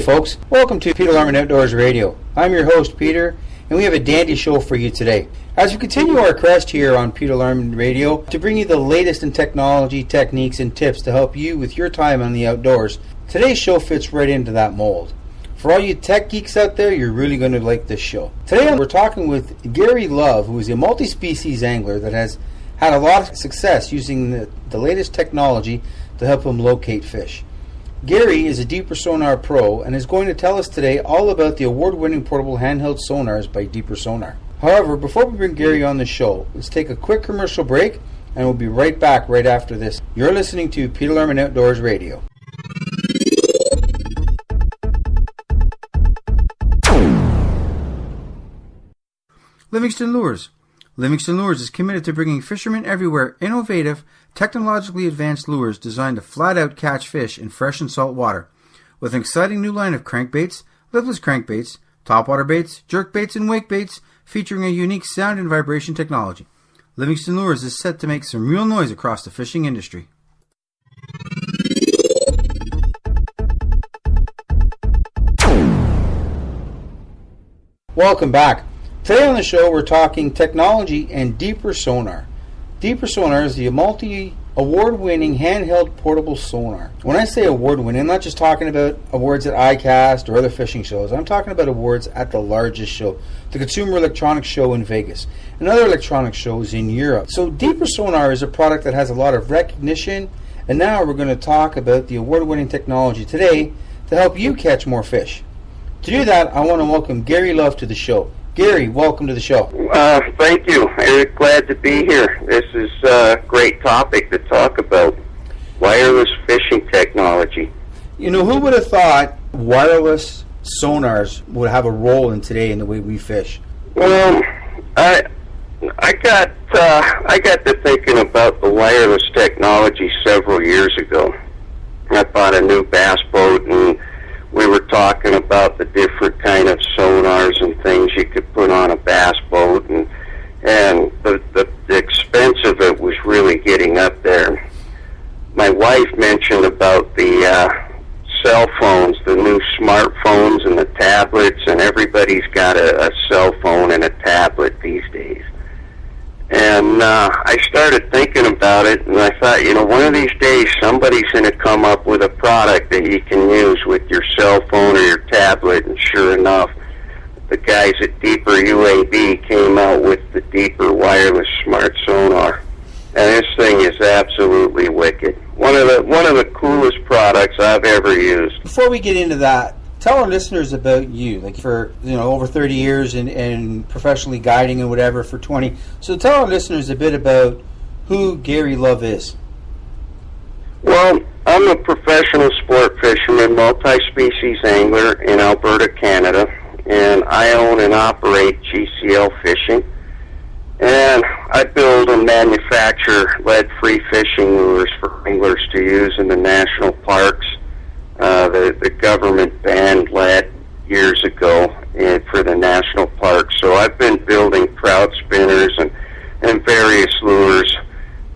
folks, welcome to Peter Larman Outdoors Radio. I'm your host Peter, and we have a dandy show for you today. As we continue our quest here on Peter Larman Radio to bring you the latest in technology, techniques, and tips to help you with your time on the outdoors, today's show fits right into that mold. For all you tech geeks out there, you're really going to like this show. Today we're talking with Gary Love, who is a multi-species angler that has had a lot of success using the latest technology to help him locate fish. Gary is a Deeper Sonar pro and is going to tell us today all about the award-winning portable handheld sonars by Deeper Sonar. However, before we bring Gary on the show, let's take a quick commercial break and we'll be right back right after this. You're listening to Peter Larman Outdoors Radio. Livingston Lures. Livingston Lures is committed to bringing fishermen everywhere innovative, technologically advanced lures designed to flat-out catch fish in fresh and salt water. With an exciting new line of crankbaits, lipless crankbaits, topwater baits, jerk baits, and wake baits, featuring a unique sound and vibration technology. Livingston Lures is set to make some real noise across the fishing industry. Welcome back. Today on the show we're talking technology and Deeper Sonar. Deeper Sonar is the multi-award-winning handheld portable sonar. When I say award-winning, I'm not just talking about awards at ICAST or other fishing shows. I'm talking about awards at the largest show, the Consumer Electronics Show in Vegas, and other electronics shows in Europe. So Deeper Sonar is a product that has a lot of recognition, and now we're going to talk about the award-winning technology today to help you catch more fish. To do that, I want to welcome Gary Love to the show. Gary, welcome to the show. Thank you. I'm glad to be here. This is a great topic to talk about. Wireless fishing technology. You know, who would have thought wireless sonars would have a role in today in the way we fish? Well, I got to thinking about the wireless technology several years ago. I bought a new bass boat, and we were talking about the different kind of sonars and things you could put on a bass boat, and the expense of it was really getting up there. My wife mentioned about the cell phones, the new smartphones and the tablets, and everybody's got a cell phone and a tablet these days. And I started thinking about it, and I thought, you know, one of these days somebody's going to come up with a product that you can use with your cell phone or your tablet, and sure enough, the guys at Deeper UAB came out with the Deeper Wireless Smart Sonar. And this thing is absolutely wicked. One of the coolest products I've ever used. Before we get into that, tell our listeners about you, like for, you know, over 30 years and professionally guiding and whatever for 20. So tell our listeners a bit about who Gary Love is. Well, I'm a professional sport fisherman, multi-species angler in Alberta, Canada, and I own and operate GCL Fishing. And I build and manufacture lead-free fishing lures for anglers to use in the national parks. The government banned lead years ago for the national parks, so I've been building trout spinners and various lures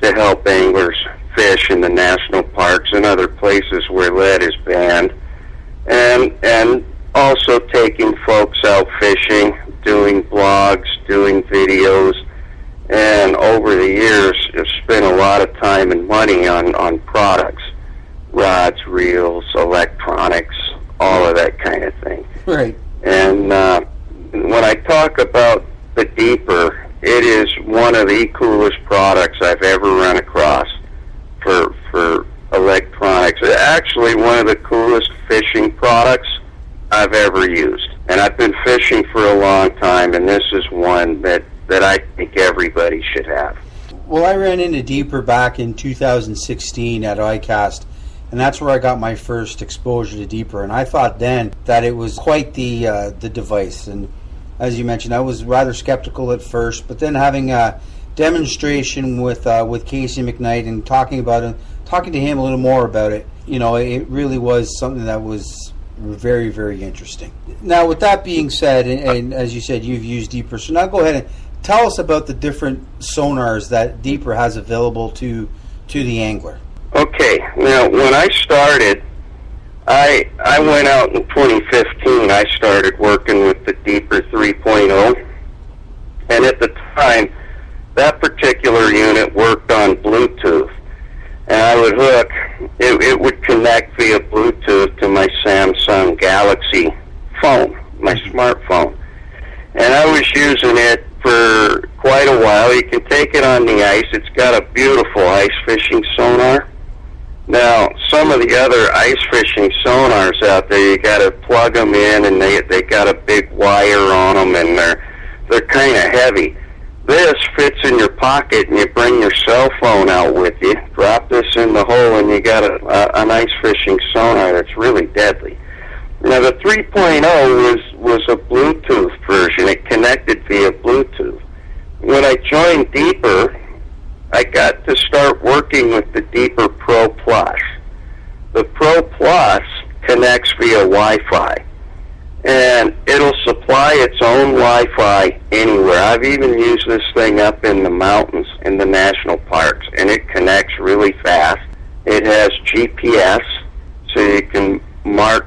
to help anglers fish in the national parks and other places where lead is banned, and also taking folks out fishing, doing blogs, doing videos, and over the years I've spent a lot of time and money on products. Rods, reels, electronics, all of that kind of thing. Right. And when I talk about the Deeper, it is one of the coolest products I've ever run across for electronics. Actually, one of the coolest fishing products I've ever used. And I've been fishing for a long time, and this is one that I think everybody should have. Well, I ran into Deeper back in 2016 at ICAST, and that's where I got my first exposure to Deeper. And I thought then that it was quite the device. And as you mentioned, I was rather skeptical at first, but then having a demonstration with Casey McKnight and talking to him a little more about it, you know, it really was something that was very, very interesting. Now, with that being said, and as you said, you've used Deeper, so now go ahead and tell us about the different sonars that Deeper has available to the angler. Okay, now when I started, I went out in 2015. I started working with the Deeper 3.0, and at the time, that particular unit worked on Bluetooth. And I would hook, it would connect via Bluetooth to my Samsung Galaxy phone, my smartphone. And I was using it for quite a while. You can take it on the ice. It's got a beautiful ice fishing sonar. Now, some of the other ice fishing sonars out there, you got to plug them in, and they got a big wire on them, and they're kind of heavy. This fits in your pocket, and you bring your cell phone out with you, drop this in the hole, and you got an ice fishing sonar that's really deadly. Now, the 3.0 was a Bluetooth version. It connected via Bluetooth. When I joined Deeper, I got to start working with the Deeper Pro Plus. The Pro Plus connects via Wi-Fi, and it'll supply its own Wi-Fi anywhere. I've even used this thing up in the mountains in the national parks, and it connects really fast. It has GPS, so you can mark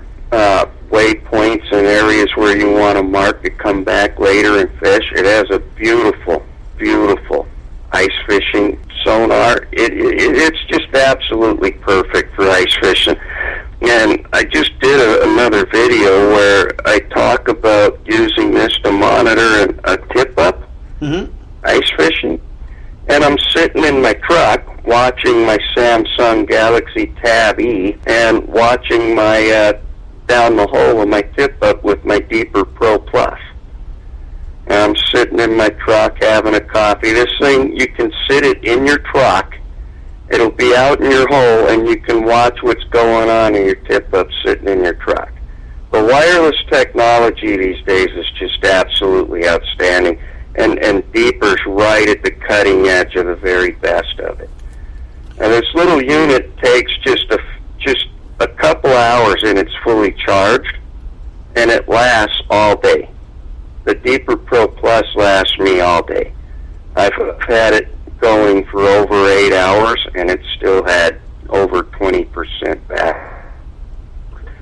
waypoints and areas where you want to mark to come back later and fish. It has a beautiful, beautiful ice fishing sonar. It's just absolutely perfect for ice fishing. And I just did another video where I talk about using this to monitor a tip-up ice fishing. And I'm sitting in my truck watching my Samsung Galaxy Tab E and watching my down the hole of my tip-up with my Deeper Pro Plus. And I'm sitting in my truck having a coffee. This thing, you can sit it in your truck. It'll be out in your hole, and you can watch what's going on in your tip-up sitting in your truck. The wireless technology these days is just absolutely outstanding, and Deeper's right at the cutting edge of the very best of it. And this little unit takes just a couple hours, and it's fully charged, and it lasts all day. The Deeper Pro Plus lasts me all day. I've had it going for over 8 hours, and it still had over 20% back.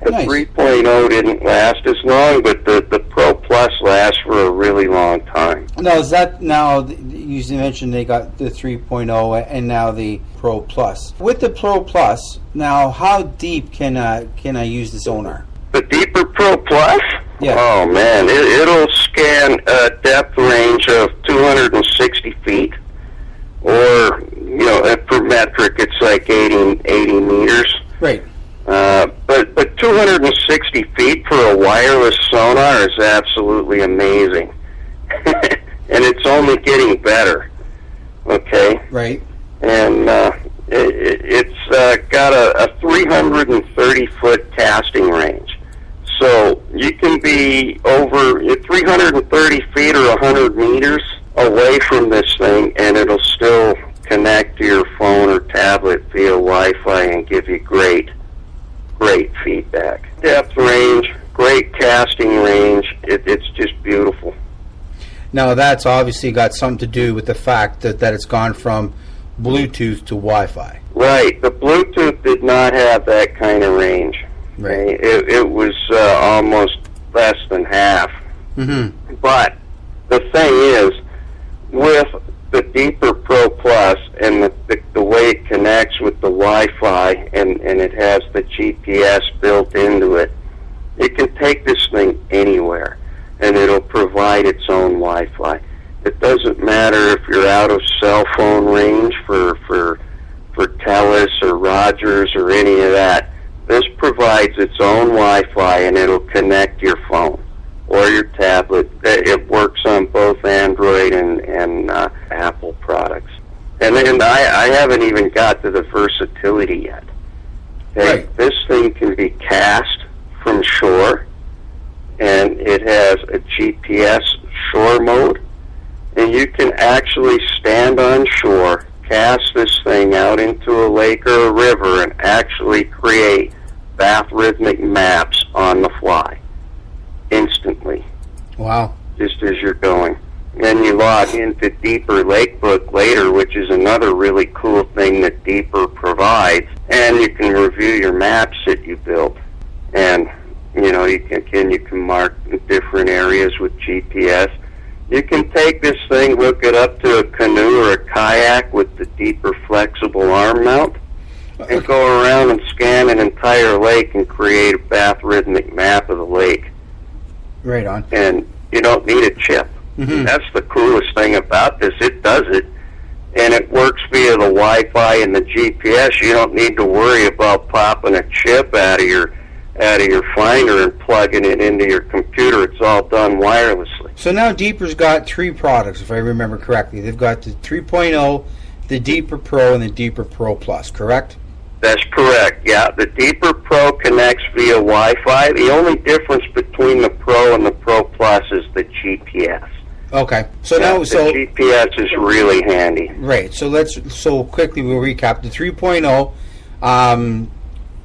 The Nice. 3.0 didn't last as long, but the Pro Plus lasts for a really long time. Now, is that now, you mentioned they got the 3.0 and now the Pro Plus. With the Pro Plus, now how deep can I use the sonar? The Deeper Pro Plus? Yeah. Oh, man, it'll scan a depth range of 260 feet, or, per metric, it's like 80 meters. Right. But 260 feet for a wireless sonar is absolutely amazing. And it's only getting better. Okay? Right. And it's got a 330-foot casting range. So you can be over 330 feet or 100 meters away from this thing, and it'll still connect to your phone or tablet via Wi-Fi and give you great feedback. Depth range, great casting range. It's just beautiful. Now, that's obviously got something to do with the fact that it's gone from Bluetooth to Wi-Fi. Right. The Bluetooth did not have that kind of range. Right. It was almost less than half. Mm-hmm. But the thing is, with the Deeper Pro Plus and the way it connects with the Wi-Fi and it has the GPS built into it, it can take this thing anywhere, and it'll provide its own Wi-Fi. It doesn't matter if you're out of cell phone range for Telus or Rogers or any of that. This provides its own Wi-Fi, and it'll connect your phone or your tablet. It works on both Android and Apple products. And I haven't even got to the versatility yet. Okay? Right. This thing can be cast from shore, and it has a GPS shore mode, and you can actually stand on shore, cast this thing out into a lake or a river, and actually create bathrhythmic maps on the fly instantly. Wow. Just as you're going. Then you log into Deeper Lakebook later, which is another really cool thing that Deeper provides, and you can review your maps that you built. And you can mark different areas with GPS. You can take this thing, hook it up to a canoe or a kayak with the Deeper flexible arm mount, and go around and scan an entire lake and create a bathrhythmic map of the lake. Right on. And you don't need a chip. Mm-hmm. That's the coolest thing about this. It does it, and it works via the Wi-Fi and the GPS. You don't need to worry about popping a chip out of your finder and plugging it into your computer. It's all done wirelessly. So now Deeper's got 3 products, if I remember correctly. They've got the 3.0, the Deeper Pro, and the Deeper Pro Plus, correct? That's correct, yeah. The Deeper Pro connects via Wi-Fi. The only difference between the Pro and the Pro Plus is the GPS. Okay. So the GPS is really handy. Right. So quickly we'll recap. The 3.0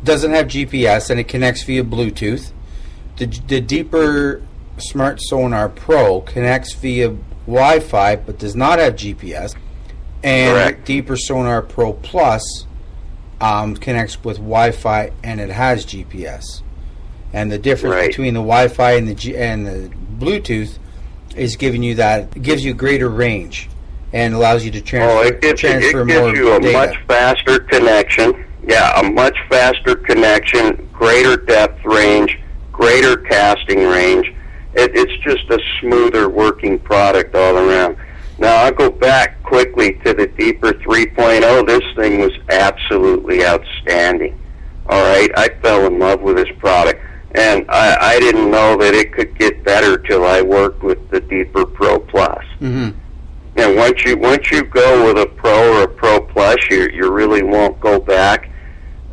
doesn't have GPS and it connects via Bluetooth. The Deeper Smart Sonar Pro connects via Wi-Fi but does not have GPS. And correct. Deeper Sonar Pro Plus connects with Wi-Fi and it has GPS. And the difference between the Wi-Fi and the Bluetooth is gives you greater range and allows you to transfer it gives more you a data. much faster connection. Yeah, a much faster connection, greater depth range, greater casting range. It's just a smoother working product all around. Now, I'll go back quickly to the Deeper 3.0. This thing was absolutely outstanding. All right, I fell in love with this product. And I didn't know that it could get better till I worked with the Deeper Pro Plus. Mm-hmm. And once you go with a Pro or a Pro Plus, you really won't go back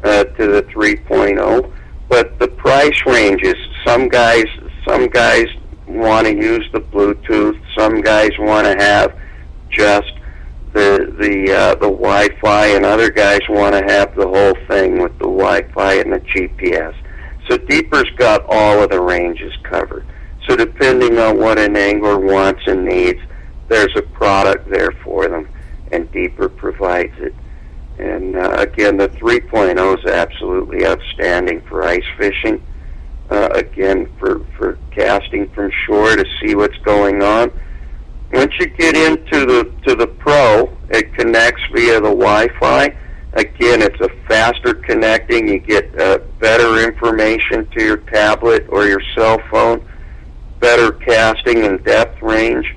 to the 3.0. But the price ranges. Some guys want to use the Bluetooth. Some guys want to have just the Wi-Fi, and other guys want to have the whole thing with the Wi-Fi and the GPS. So Deeper's got all of the ranges covered. So depending on what an angler wants and needs, there's a product there for them, and Deeper provides it. And again, the 3.0 is absolutely outstanding for ice fishing. Again, for casting from shore to see what's going on. Once you get into the Pro, it connects via the Wi-Fi. Again, it's a faster connecting. You get better information to your tablet or your cell phone, better casting and depth range.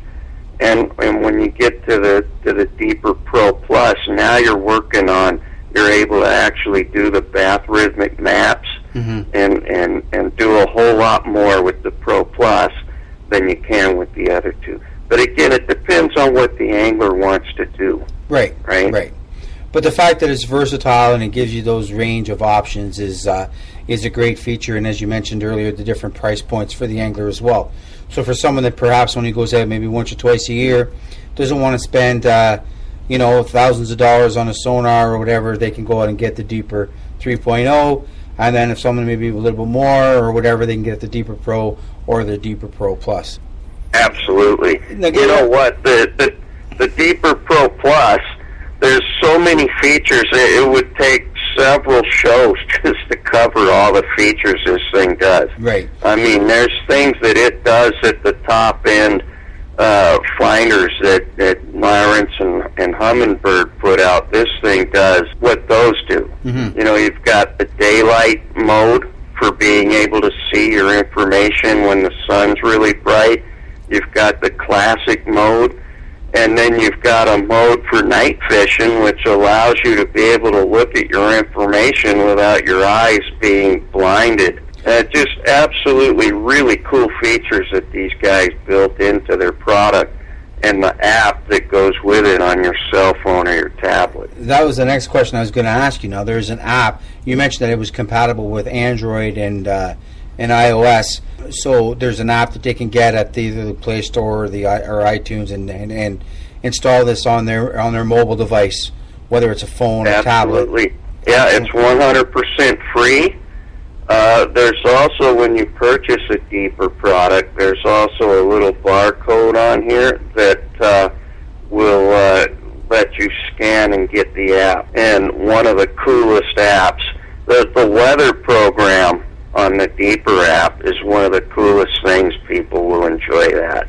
And when you get to the Deeper Pro Plus, now you're able to actually do the bathrhythmic maps, mm-hmm. and do a whole lot more with the Pro Plus than you can with the other two. But again, it depends on what the angler wants to do. Right. But the fact that it's versatile and it gives you those range of options is a great feature. And as you mentioned earlier, the different price points for the angler as well. So for someone that perhaps only goes out maybe once or twice a year, doesn't want to spend thousands of dollars on a sonar or whatever, they can go out and get the Deeper 3.0. And then if someone maybe a little bit more or whatever, they can get the Deeper Pro or the Deeper Pro Plus. Absolutely. Now, you know what? The Deeper Pro Plus, there's so many features, it would take several shows just to cover all the features this thing does. Right. I mean, there's things that it does at the top end, finders that Lawrence and Humminbird put out. This thing does what those do. Mm-hmm. You've got the daylight mode for being able to see your information when the sun's really bright. You've got the classic mode. And then you've got a mode for night fishing, which allows you to be able to look at your information without your eyes being blinded. Just absolutely really cool features that these guys built into their product, and the app that goes with it on your cell phone or your tablet. That was the next question I was going to ask you. Now, there's an app. You mentioned that it was compatible with Android and iOS. So there's an app that they can get at either the Play Store or iTunes and install this on their mobile device, whether it's a phone or tablet. Absolutely. Yeah, it's 100% free. There's also, when you purchase a Deeper product, there's also a little barcode on here that will let you scan and get the app. And one of the coolest apps, the weather program on the Deeper app is one of the coolest things. People will enjoy that.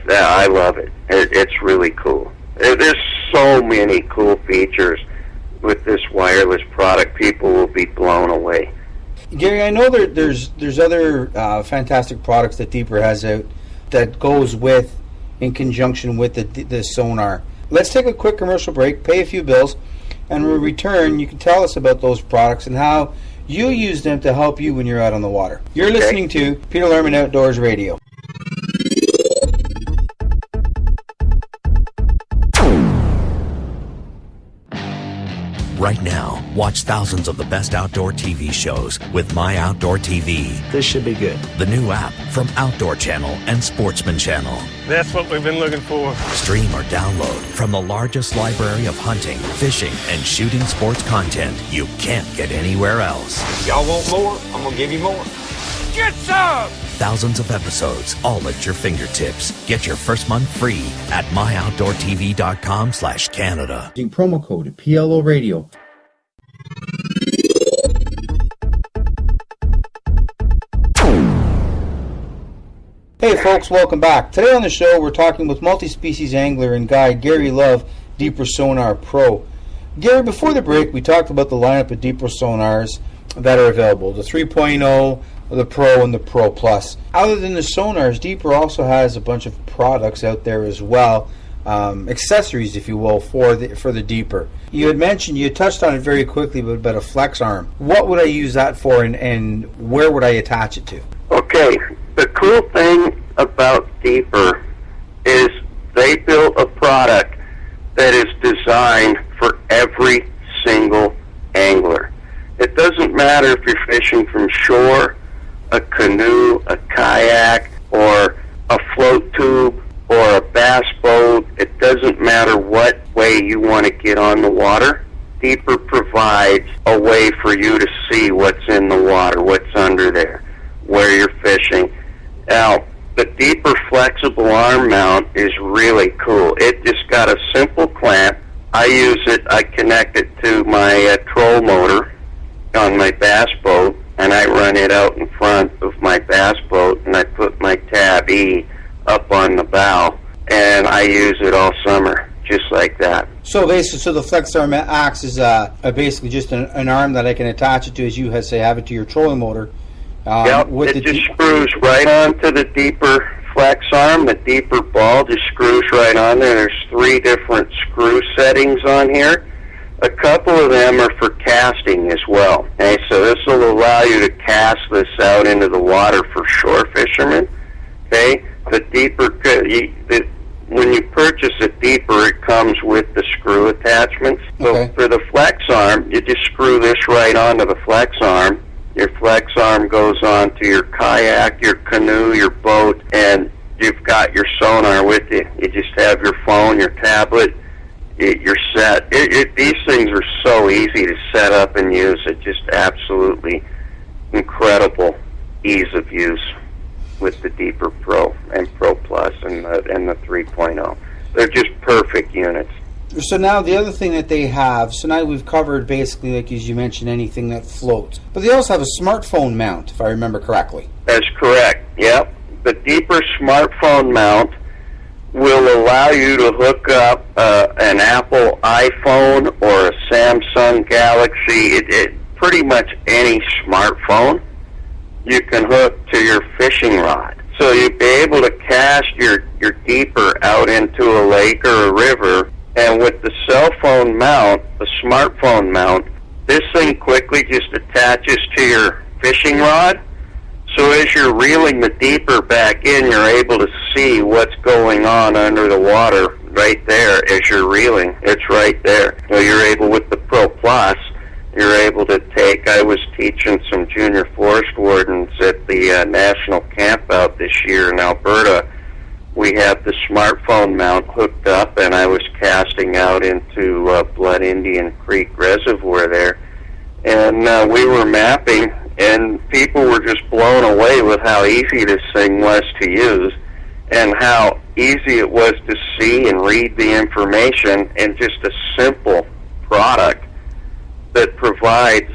I love it. It's really cool. There's so many cool features with this wireless product. People will be blown away. Gary, I know there's other fantastic products that Deeper has out that goes with, in conjunction with the sonar. Let's take a quick commercial break, pay a few bills, and when we return, you can tell us about those products and how you use them to help you when you're out on the water. You're listening to Peter Lerman Outdoors Radio. Right now, watch thousands of the best outdoor TV shows with My Outdoor TV. This should be good. The new app from Outdoor Channel and Sportsman Channel. That's what we've been looking for. Stream or download from the largest library of hunting, fishing, and shooting sports content you can't get anywhere else. Y'all want more? I'm gonna give you more. Get some! Thousands of episodes, all at your fingertips. Get your first month free at myoutdoortv.com/Canada. Using promo code PLO Radio. Hey folks, welcome back. Today on the show we're talking with multi-species angler and guide Gary Love, Deeper Sonar Pro. Gary, before the break we talked about the lineup of Deeper Sonars that are available, the 3.0, the Pro, and the Pro Plus. Other than the sonars, Deeper also has a bunch of products out there as well, accessories, if you will, for the Deeper. You had mentioned, you touched on it very quickly, but about a flex arm. What would I use that for, and where would I attach it to? Okay, the cool thing about Deeper is they built a product that is designed for every single angler. It doesn't matter if you're fishing from shore, a canoe, a kayak, or a float tube, or a bass boat. It doesn't matter what way you want to get on the water. Deeper provides a way for you to see what's in the water, what's under there, where you're fishing. Now, the Deeper flexible arm mount is really cool. It just got a simple clamp. I use it, I connect it to my troll motor on my bass boat, and I run it out in front of my bass boat, and I put my tab E up on the bow, and I use it all summer, just like that. So basically, the flex arm acts as basically just an arm that I can attach it to, as you have it to your trolling motor. It just screws right onto the Deeper flex arm. The Deeper ball just screws right on there. There's 3 different screw settings on here. A couple of them are for casting as well. Okay, so this will allow you to cast this out into the water for shore fishermen. Okay, the Deeper, when you purchase a Deeper, it comes with the screw attachments. So for the flex arm, you just screw this right onto the flex arm. Your flex arm goes onto your kayak, your canoe, your boat, and you've got your sonar with you. You just have your phone, your tablet. You're set. These things are so easy to set up and use. It's just absolutely incredible ease of use with the Deeper Pro and Pro Plus and the 3.0. They're just perfect units. So now the other thing that they have, so now we've covered basically, like as you mentioned, anything that floats. But they also have a smartphone mount, if I remember correctly. That's correct, yep. The Deeper smartphone mount will allow you to hook up an Apple iPhone or a Samsung Galaxy, pretty much any smartphone you can hook to your fishing rod. So you'll be able to cast your Deeper out into a lake or a river, and with the cell phone mount, the smartphone mount, this thing quickly just attaches to your fishing rod. So as you're reeling the Deeper back in, you're able to see what's going on under the water right there as you're reeling. It's right there. So you're able, with the Pro Plus, you're able to take, I was teaching some junior forest wardens at the national camp out this year in Alberta. We had the smartphone mount hooked up, and I was casting out into Blood Indian Creek Reservoir there. And we were mapping, and people were just blown away with how easy this thing was to use and how easy it was to see and read the information, and just a simple product that provides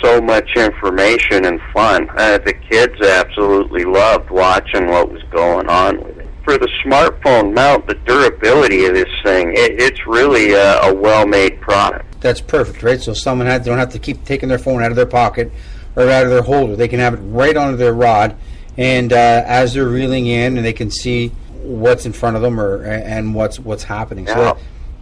so much information and fun. The kids absolutely loved watching what was going on with it. For the smartphone mount, the durability of this thing, it's really a well-made product. That's perfect, right? So someone don't have to keep taking their phone out of their pocket or out of their holder. They can have it right onto their rod, and as they're reeling in, and they can see what's in front of them and what's happening. So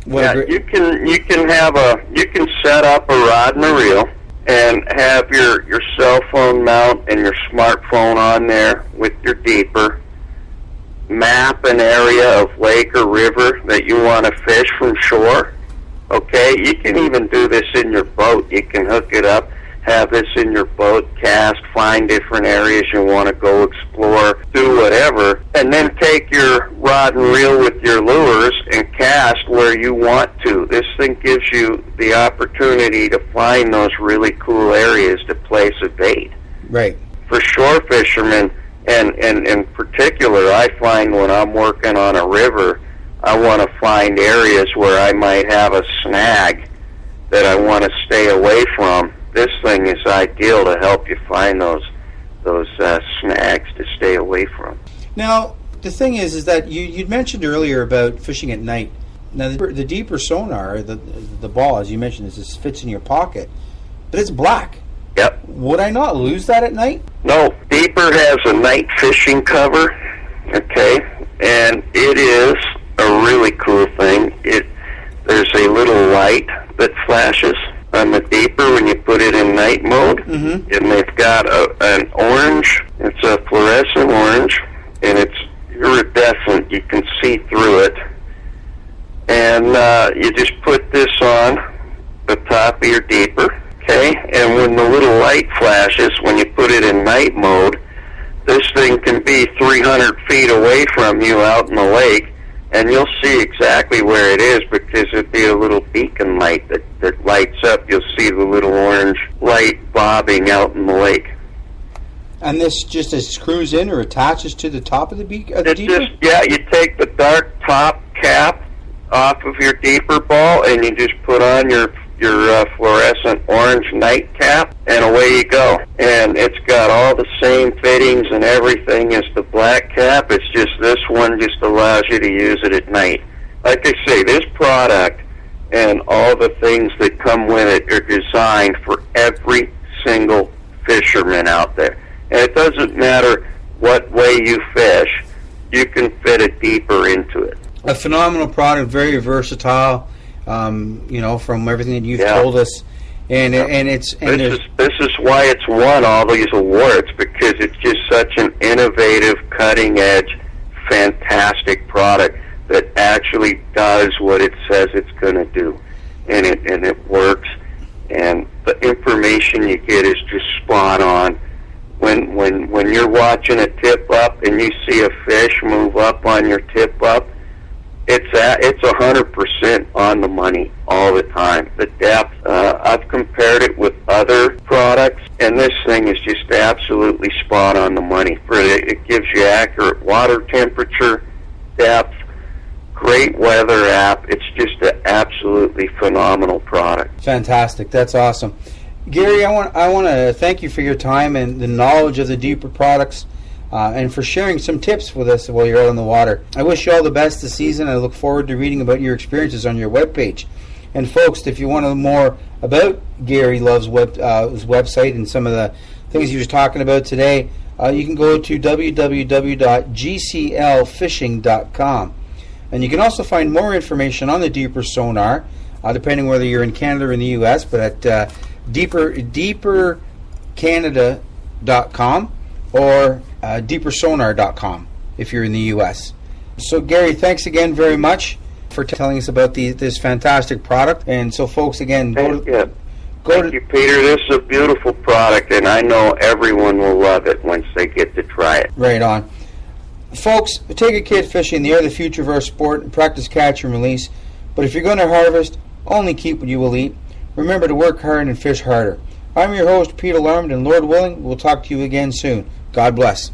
you can set up a rod and a reel and have your cell phone mount and your smartphone on there with your Deeper. Map an area of lake or river that you want to fish from shore. Okay, you can even do this in your boat. You can hook it up, have this in your boat, cast, find different areas you want to go explore, do whatever, and then take your rod and reel with your lures and cast where you want to. This thing gives you the opportunity to find those really cool areas to place a bait. Right. For shore fishermen, and in particular, I find when I'm working on a river, I want to find areas where I might have a snag that I want to stay away from. This thing is ideal to help you find those snags to stay away from. Now, the thing is that you'd mentioned earlier about fishing at night. Now, the Deeper Sonar, the ball, as you mentioned, this fits in your pocket, but it's black. Yep. Would I not lose that at night? No, Deeper has a night fishing cover, okay, and it is a really cool thing. There's a little light that flashes on the Deeper when you put it in night mode, and they've got an orange. It's a fluorescent orange, and it's iridescent. You can see through it, and you just put this on the top of your Deeper, okay? And when the little light flashes, when you put it in night mode, this thing can be 300 feet away from you out in the lake, and you'll see exactly where it is because it'll be a little beacon light that lights up. You'll see the little orange light bobbing out in the lake. And this just screws in or attaches to the top of the Deeper? You take the dark top cap off of your Deeper ball, and you just put on your fluorescent orange night cap, and away you go. And it's got all the same fittings and everything as the black cap. It's just this one just allows you to use it at night. Like I say, this product and all the things that come with it are designed for every single fisherman out there. And it doesn't matter what way you fish, you can fit a Deeper into it. A phenomenal product, very versatile. From everything that you've told us, this is why it's won all these awards, because it's just such an innovative, cutting-edge, fantastic product that actually does what it says it's going to do, and it works, and the information you get is just spot on. When you're watching a tip up and you see a fish move up on your tip up, it's 100% on the money all the time. The depth, I've compared it with other products, and this thing is just absolutely spot on the money. It gives you accurate water temperature, depth, great weather app. It's just an absolutely phenomenal product. Fantastic. That's awesome. Gary, I want to thank you for your time and the knowledge of the Deeper products. And for sharing some tips with us while you're out on the water. I wish you all the best this season. I look forward to reading about your experiences on your webpage. And folks, if you want to know more about Gary Love's his website and some of the things he was talking about today, you can go to www.gclfishing.com. And you can also find more information on the Deeper Sonar, depending whether you're in Canada or in the U.S., but at deepercanada.com or deepersonar.com if you're in the U.S. So, Gary, thanks again very much for telling us about this fantastic product. And so, folks, again, Thank you, Peter. This is a beautiful product, and I know everyone will love it once they get to try it. Right on. Folks, take a kid fishing. They are the future of our sport, and practice catch and release. But if you're going to harvest, only keep what you will eat. Remember to work hard and fish harder. I'm your host, Peter Larmond, and Lord willing, we'll talk to you again soon. God bless.